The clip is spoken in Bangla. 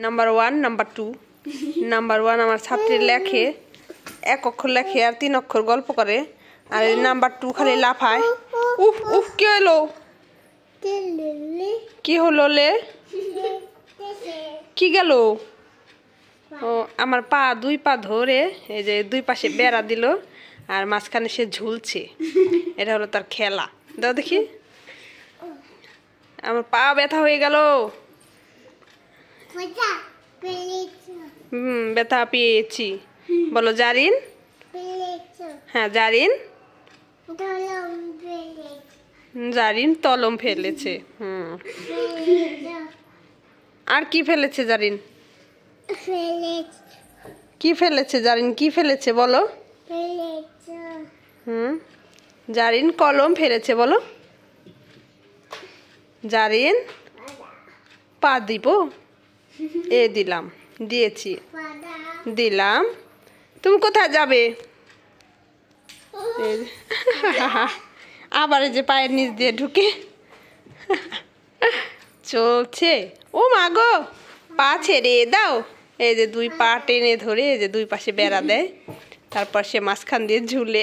নাম্বার 1 নাম্বার 2 নাম্বার 1 আমার ছাত্রী লেখে এক অক্ষর লেখে আর 3 অক্ষর গল্প করে আর নাম্বার 2 খালি লাফায় উফ উফ কি হলো কি হলো লে কি গেল ও আমার পা দুই পা ধরে এই যে দুই পাশে বেড়া দিল আর মাঝখানে সে ঝুলছে এটা হলো তার খেলা দাও দেখি আমার পা ব্যথা হয়ে গেল ব্যথা পেয়েছি বলো জারিন হ্যাঁ জারিন জারিন তলম ফেলেছে আর কি ফেলেছে জারিন কি ফেলেছে জারিন কি ফেলেছে বলো জারিন কলম ফেলেছে বলো জারিন পা দিব এ দিলাম দিয়েছি দিলাম তুমি কোথায় যাবে আবার এই যে পায়ের নিচ দিয়ে ঢুকে চলছে ও মা গো পা ছেড়ে দাও এই যে দুই পা টেনে ধরে এই যে দুই পাশে বেড়া দেয় তারপর সে মাঝখান দিয়ে ঝুলে